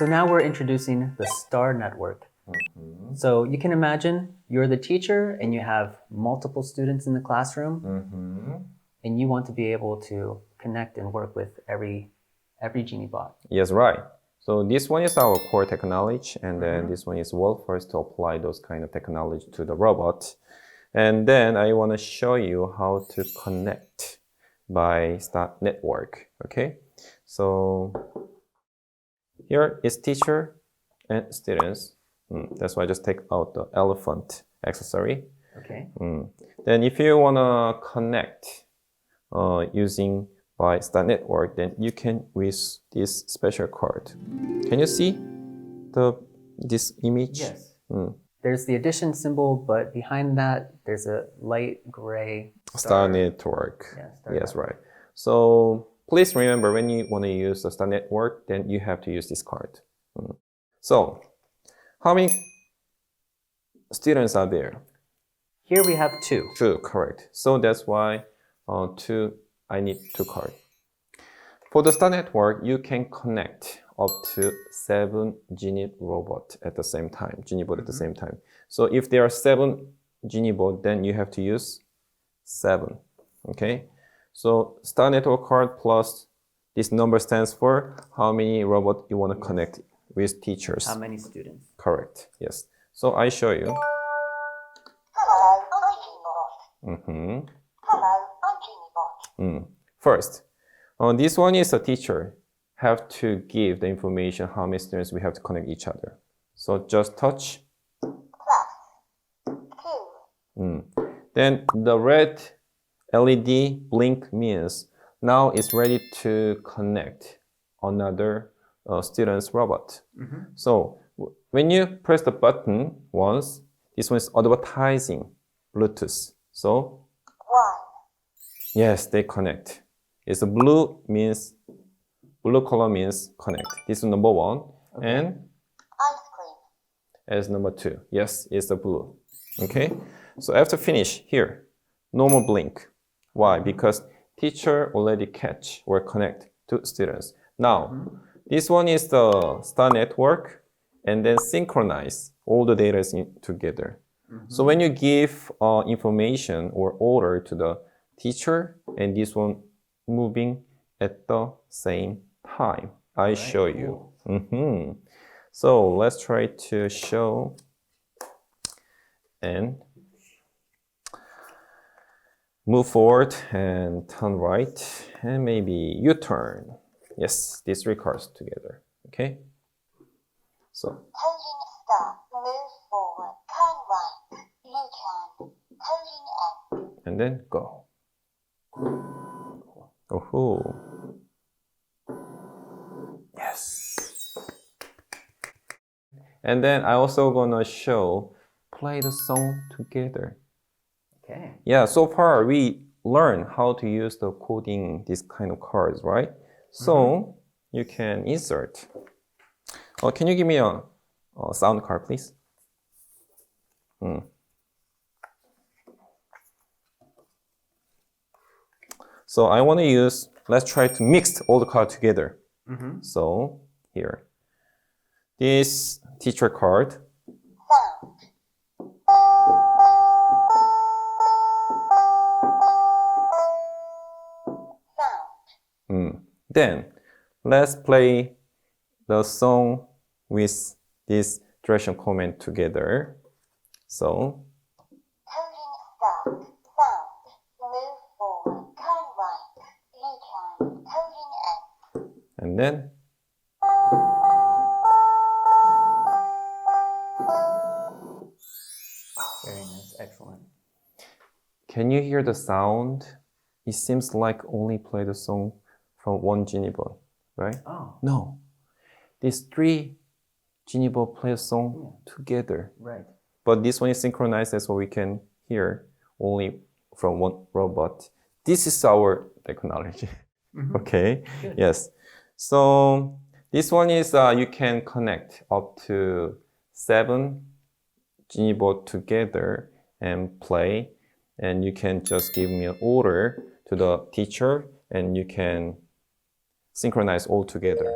So now we're introducing the star network. So you can imagine you're the teacher and you have multiple students in the classroom and you want to be able to connect and work with every GENIBOT. Yes, right. So this one is our core technology, and then this one is world first to apply those kind of technology to the robot. And then I want to show you how to connect by star network. Okay, so here is teacher and students. That's why I just take out the elephant accessory. Okay. Then if you want to connect using by star network, then you can with this special card. Can you see this image? Yes. There's the addition symbol, but behind that there's a light gray star network. Yeah, star yes, network. right. So please remember, when you want to use the star network, then you have to use this card. So how many students are there? Here we have 2. 2, correct. So that's why I need 2 cards. For the star network, you can connect up to 7 GENIBOT at the same time. At the same time. So if there are 7 GENIBOT, then you have to use 7. Okay. So star network card plus this number stands for how many robots you want to connect with teachers. How many students? Correct. Yes. So I show you. Hello, I'm GENIBOT. Hello, I'm GENIBOT. First, this one is a teacher have to give the information how many students we have to connect each other. So just touch. Plus 2. Then the red LED blink means now it's ready to connect another student's robot. So when you press the button once, this one is advertising Bluetooth. So 1. yes, they connect. It's a blue color means connect. This is number 1. And Ice cream. as number 2. Yes, it's the blue. Okay. So after finish here, normal blink. Why? Because teacher already catch or connect to students. Now, this one is the star network, and then synchronize all the data together. So when you give information or order to the teacher, and this one moving at the same time, I show you. So let's try to show and move forward and turn right, and maybe U-turn. Yes, these 3 cards together. Okay. So Coding start. Move forward. Turn right. U-turn. Coding end. and then go. Oh, yes. And then I also gonna show play the song together. Okay. Yeah, so far we learned how to use the coding this kind of cards, right? So you can insert. Can you give me a sound card, please? So I want to use, let's try to mix all the cards together. So here, this teacher card. Sound. Sound. Then let's play the song with this direction command together. So Coding start. Sound. Move forward. Turn right. U-turn. Coding end. and then Very nice. Excellent. can you hear the sound? It seems like only play the song from one GENIBOT, right? Oh. No, these 3 GENIBOT play a song together. Right. But this one is synchronized, so we can hear only from one robot. This is our technology. Okay. Good. Yes. So this one is you can connect up to 7 GENIBOT together and play, and you can just give me an order to the teacher, and you can synchronize all together.